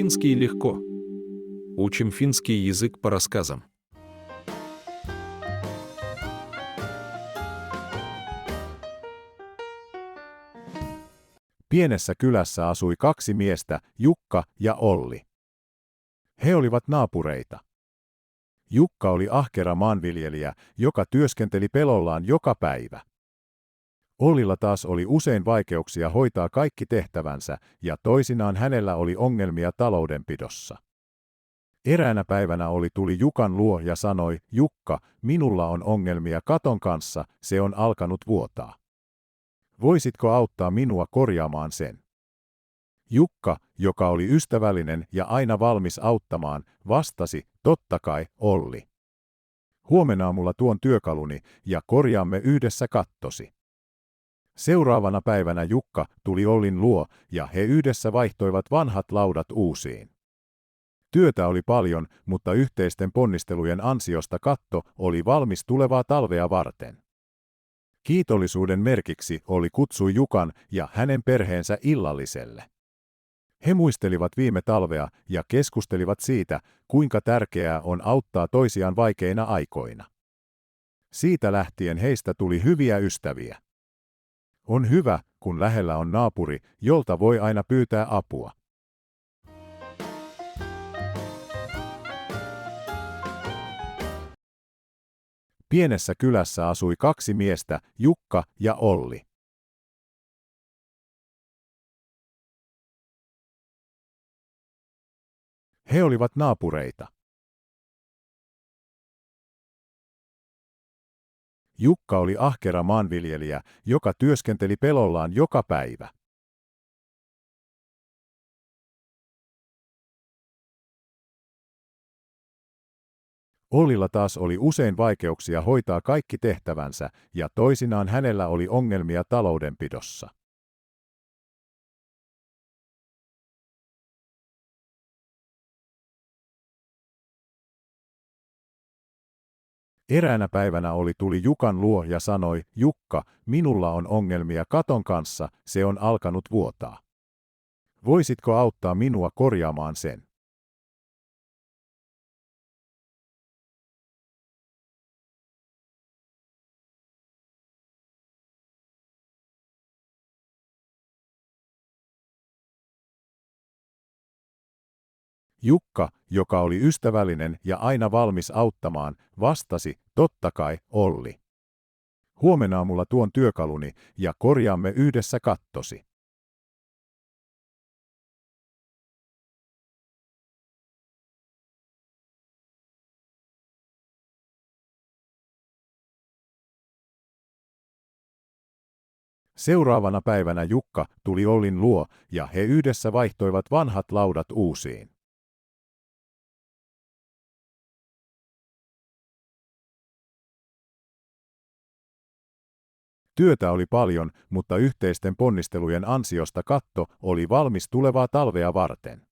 Финский легко. Учим финский язык по рассказам. Pienessä kylässä asui kaksi miestä, Jukka ja Olli. He olivat naapureita. Jukka oli ahkera maanviljelijä, joka työskenteli pelollaan joka päivä. Ollilla taas oli usein vaikeuksia hoitaa kaikki tehtävänsä ja toisinaan hänellä oli ongelmia taloudenpidossa. Eräänä päivänä Olli tuli Jukan luo ja sanoi, Jukka, minulla on ongelmia katon kanssa, se on alkanut vuotaa. Voisitko auttaa minua korjaamaan sen? Jukka, joka oli ystävällinen ja aina valmis auttamaan, vastasi, totta kai, Olli. Huomenna aamulla tuon työkaluni ja korjaamme yhdessä kattosi. Seuraavana päivänä Jukka tuli Ollin luo ja he yhdessä vaihtoivat vanhat laudat uusiin. Työtä oli paljon, mutta yhteisten ponnistelujen ansiosta katto oli valmis tulevaa talvea varten. Kiitollisuuden merkiksi Olli kutsui Jukan ja hänen perheensä illalliselle. He muistelivat viime talvea ja keskustelivat siitä, kuinka tärkeää on auttaa toisiaan vaikeina aikoina. Siitä lähtien heistä tuli hyviä ystäviä. On hyvä, kun lähellä on naapuri, jolta voi aina pyytää apua. Pienessä kylässä asui kaksi miestä, Jukka ja Olli. He olivat naapureita. Jukka oli ahkera maanviljelijä, joka työskenteli pelollaan joka päivä. Ollilla taas oli usein vaikeuksia hoitaa kaikki tehtävänsä ja toisinaan hänellä oli ongelmia taloudenpidossa. Eräänä päivänä Olli tuli Jukan luo ja sanoi, Jukka, minulla on ongelmia katon kanssa, se on alkanut vuotaa. Voisitko auttaa minua korjaamaan sen? Jukka, joka oli ystävällinen ja aina valmis auttamaan, vastasi, totta kai, Olli. Huomenna aamulla tuon työkaluni ja korjaamme yhdessä kattosi. Seuraavana päivänä Jukka tuli Ollin luo ja he yhdessä vaihtoivat vanhat laudat uusiin. Työtä oli paljon, mutta yhteisten ponnistelujen ansiosta katto oli valmis tulevaa talvea varten.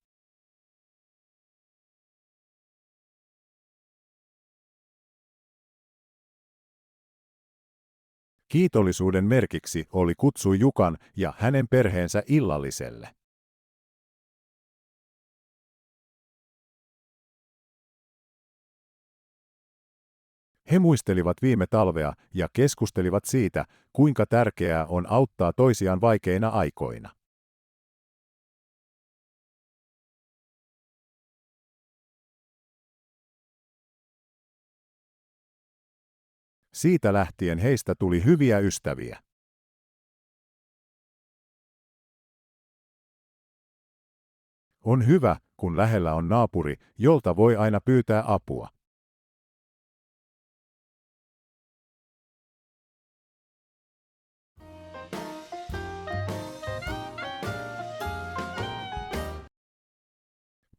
Kiitollisuuden merkiksi Olli kutsui Jukan ja hänen perheensä illalliselle. He muistelivat viime talvea ja keskustelivat siitä, kuinka tärkeää on auttaa toisiaan vaikeina aikoina. Siitä lähtien heistä tuli hyviä ystäviä. On hyvä, kun lähellä on naapuri, jolta voi aina pyytää apua.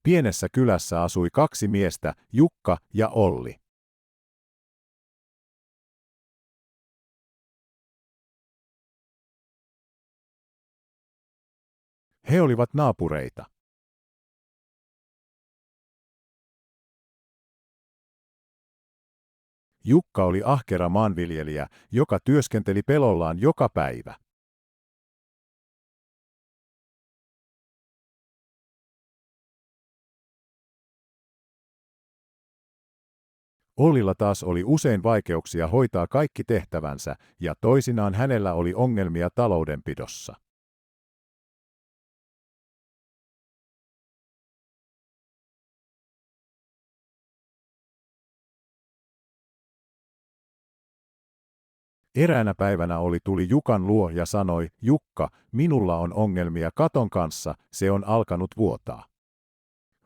Pienessä kylässä asui kaksi miestä, Jukka ja Olli. He olivat naapureita. Jukka oli ahkera maanviljelijä, joka työskenteli pelollaan joka päivä. Ollilla taas oli usein vaikeuksia hoitaa kaikki tehtävänsä ja toisinaan hänellä oli ongelmia taloudenpidossa. Eräänä päivänä tuli Jukan luo ja sanoi, Jukka, minulla on ongelmia katon kanssa, se on alkanut vuotaa.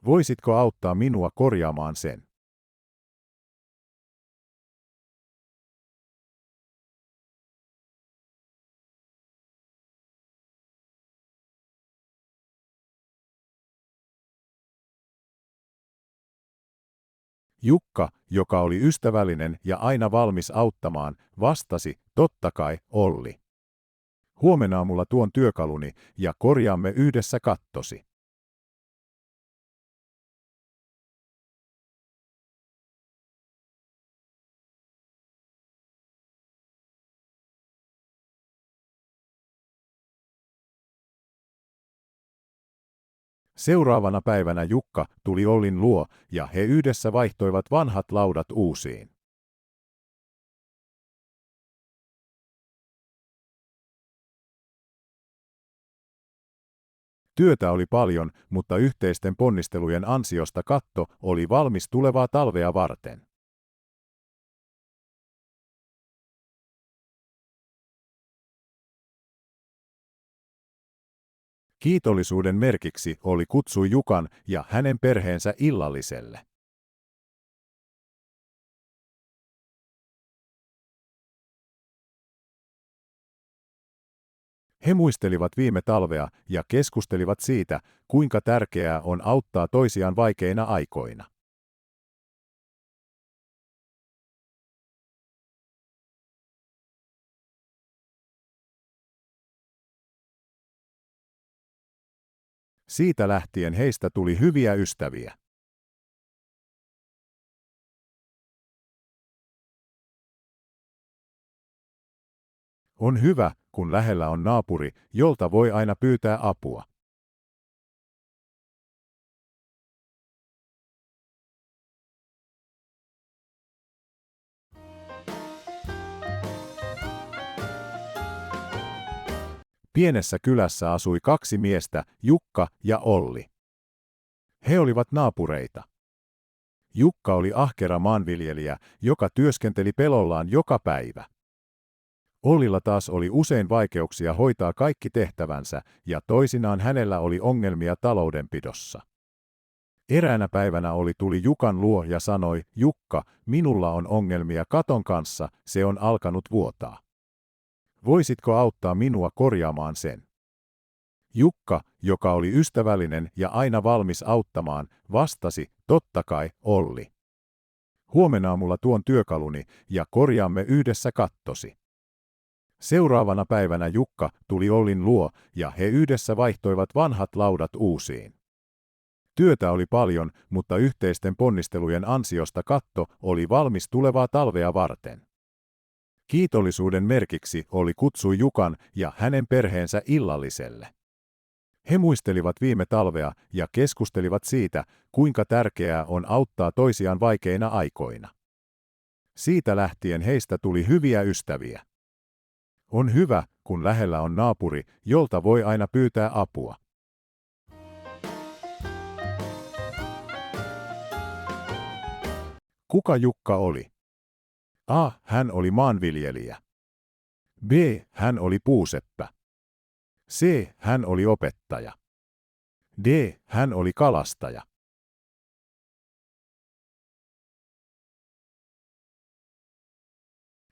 Voisitko auttaa minua korjaamaan sen? Jukka, joka oli ystävällinen ja aina valmis auttamaan, vastasi, totta kai, Olli. Huomenna aamulla tuon työkaluni ja korjaamme yhdessä kattosi. Seuraavana päivänä Jukka tuli Ollin luo ja he yhdessä vaihtoivat vanhat laudat uusiin. Työtä oli paljon, mutta yhteisten ponnistelujen ansiosta katto oli valmis tulevaa talvea varten. Kiitollisuuden merkiksi Olli kutsui Jukan ja hänen perheensä illalliselle. He muistelivat viime talvea ja keskustelivat siitä, kuinka tärkeää on auttaa toisiaan vaikeina aikoina. Siitä lähtien heistä tuli hyviä ystäviä. On hyvä, kun lähellä on naapuri, jolta voi aina pyytää apua. Pienessä kylässä asui kaksi miestä, Jukka ja Olli. He olivat naapureita. Jukka oli ahkera maanviljelijä, joka työskenteli pelollaan joka päivä. Ollilla taas oli usein vaikeuksia hoitaa kaikki tehtävänsä ja toisinaan hänellä oli ongelmia taloudenpidossa. Eräänä päivänä tuli Jukan luo ja sanoi, Jukka, minulla on ongelmia katon kanssa, se on alkanut vuotaa. Voisitko auttaa minua korjaamaan sen? Jukka, joka oli ystävällinen ja aina valmis auttamaan, vastasi, totta kai, Olli. Huomenna aamulla tuon työkaluni ja korjaamme yhdessä kattosi. Seuraavana päivänä Jukka tuli Ollin luo ja he yhdessä vaihtoivat vanhat laudat uusiin. Työtä oli paljon, mutta yhteisten ponnistelujen ansiosta katto oli valmis tulevaa talvea varten. Kiitollisuuden merkiksi Olli kutsui Jukan ja hänen perheensä illalliselle. He muistelivat viime talvea ja keskustelivat siitä, kuinka tärkeää on auttaa toisiaan vaikeina aikoina. Siitä lähtien heistä tuli hyviä ystäviä. On hyvä, kun lähellä on naapuri, jolta voi aina pyytää apua. Kuka Jukka oli? A. Hän oli maanviljelijä. B. Hän oli puuseppä. C. Hän oli opettaja. D. Hän oli kalastaja.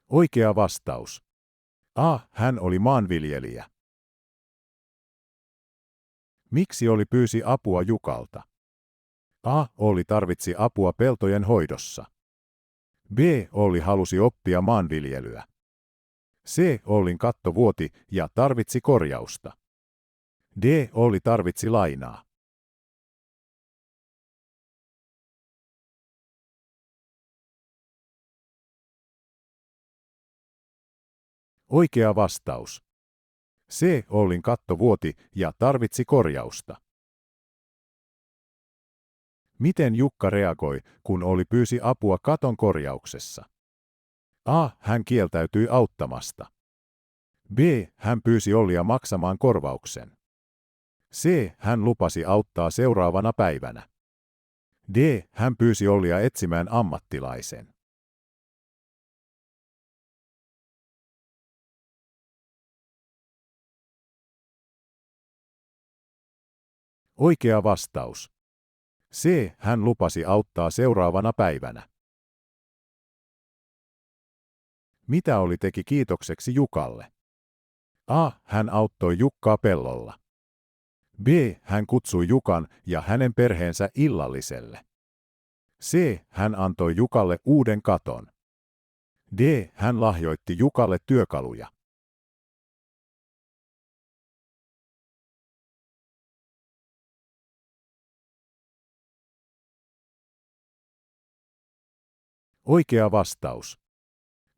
Oikea vastaus. A. Hän oli maanviljelijä. Miksi Olli pyysi apua Jukalta? A. Olli tarvitsi apua peltojen hoidossa. B. Olli halusi oppia maanviljelyä. C. Ollin katto vuoti ja tarvitsi korjausta. D. Olli tarvitsi lainaa. Oikea vastaus. C. Ollin katto vuoti ja tarvitsi korjausta. Miten Jukka reagoi, kun Olli pyysi apua katon korjauksessa? A. Hän kieltäytyi auttamasta. B. Hän pyysi Ollia maksamaan korvauksen. C. Hän lupasi auttaa seuraavana päivänä. D. Hän pyysi Ollia etsimään ammattilaisen. Oikea vastaus. C. Hän lupasi auttaa seuraavana päivänä. Mitä Olli teki kiitokseksi Jukalle? A. Hän auttoi Jukkaa pellolla. B. Hän kutsui Jukan ja hänen perheensä illalliselle. C. Hän antoi Jukalle uuden katon. D. Hän lahjoitti Jukalle työkaluja. Oikea vastaus.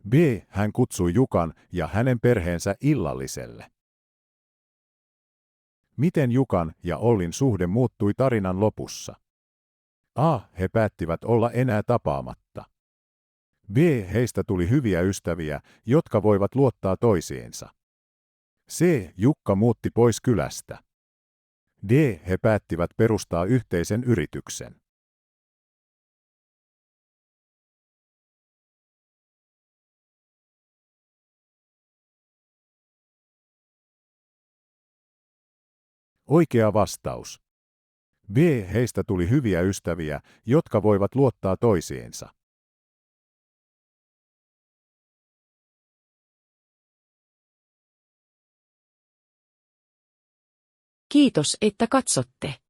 B. Hän kutsui Jukan ja hänen perheensä illalliselle. Miten Jukan ja Ollin suhde muuttui tarinan lopussa? A. He päättivät olla enää tapaamatta. B. Heistä tuli hyviä ystäviä, jotka voivat luottaa toisiinsa. C. Jukka muutti pois kylästä. D. He päättivät perustaa yhteisen yrityksen. Oikea vastaus. B. Heistä tuli hyviä ystäviä, jotka voivat luottaa toisiinsa. Kiitos, että katsotte.